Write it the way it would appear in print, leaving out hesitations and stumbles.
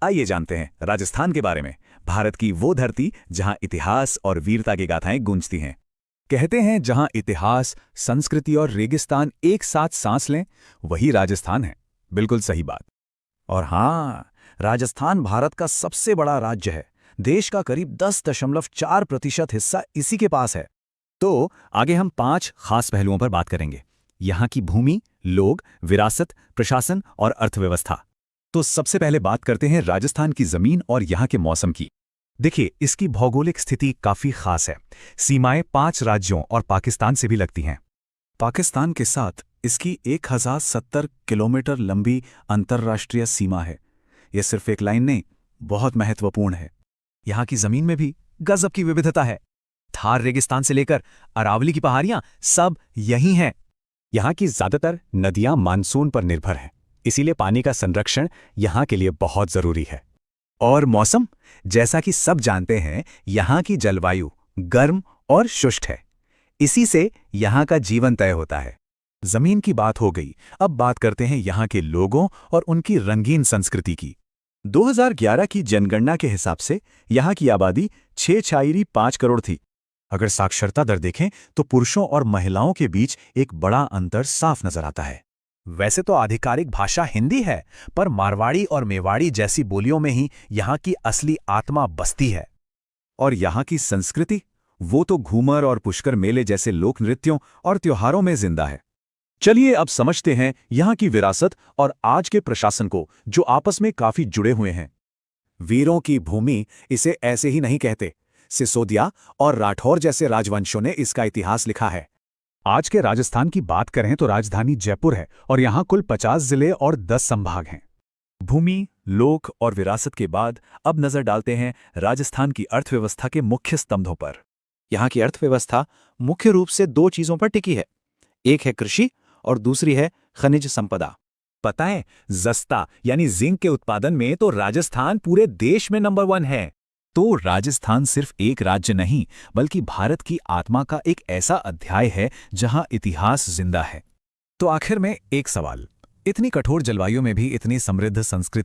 आइए जानते हैं राजस्थान के बारे में, भारत की वो धरती जहां इतिहास और वीरता की गाथाएं गूंजती हैं। कहते हैं जहां इतिहास, संस्कृति और रेगिस्तान एक साथ सांस लें, वही राजस्थान है। बिल्कुल सही बात। और हाँ, राजस्थान भारत का सबसे बड़ा राज्य है। देश का करीब 10.4% हिस्सा इसी के पास है। तो आगे हम 5 खास पहलुओं पर बात करेंगे। यहाँ की भूमि, लोग, विरासत, प्रशासन और अर्थव्यवस्था। तो सबसे पहले बात करते हैं राजस्थान की जमीन और यहाँ के मौसम की। देखिए, इसकी भौगोलिक स्थिति काफी खास है। सीमाएं 5 राज्यों और पाकिस्तान से भी लगती हैं। पाकिस्तान के साथ इसकी 1070 किलोमीटर लंबी अंतर्राष्ट्रीय सीमा है। यह सिर्फ एक लाइन नहीं, बहुत महत्वपूर्ण है। यहाँ की जमीन में भी गजब की विविधता है। थार रेगिस्तान से लेकर अरावली की पहाड़ियां सब यही हैं। यहाँ की ज्यादातर नदियां मानसून पर निर्भर हैं, इसीलिए पानी का संरक्षण यहाँ के लिए बहुत जरूरी है। और मौसम, जैसा कि सब जानते हैं, यहाँ की जलवायु गर्म और शुष्क है। इसी से यहाँ का जीवन तय होता है। जमीन की बात हो गई, अब बात करते हैं यहाँ के लोगों और उनकी रंगीन संस्कृति की। 2011 की जनगणना के हिसाब से यहाँ की आबादी 6.5 करोड़ थी। अगर साक्षरता दर देखें तो पुरुषों और महिलाओं के बीच एक बड़ा अंतर साफ नजर आता है। वैसे तो आधिकारिक भाषा हिंदी है, पर मारवाड़ी और मेवाड़ी जैसी बोलियों में ही यहाँ की असली आत्मा बसती है। और यहाँ की संस्कृति, वो तो घूमर और पुष्कर मेले जैसे लोक नृत्यों और त्योहारों में जिंदा है। चलिए अब समझते हैं यहाँ की विरासत और आज के प्रशासन को, जो आपस में काफी जुड़े हुए हैं। वीरों की भूमि इसे ऐसे ही नहीं कहते। सिसोदिया और राठौर जैसे राजवंशों ने इसका इतिहास लिखा है। आज के राजस्थान की बात करें तो राजधानी जयपुर है और यहाँ कुल 50 जिले और 10 संभाग हैं। भूमि, लोक और विरासत के बाद अब नजर डालते हैं राजस्थान की अर्थव्यवस्था के मुख्य स्तंभों पर। यहाँ की अर्थव्यवस्था मुख्य रूप से 2 चीजों पर टिकी है। एक है कृषि और दूसरी है खनिज संपदा। पता है, जस्ता यानी जिंक के उत्पादन में तो राजस्थान पूरे देश में नंबर 1 है। तो राजस्थान सिर्फ एक राज्य नहीं, बल्कि भारत की आत्मा का एक ऐसा अध्याय है जहां इतिहास जिंदा है। तो आखिर में एक सवाल, इतनी कठोर जलवायु में भी इतनी समृद्ध संस्कृति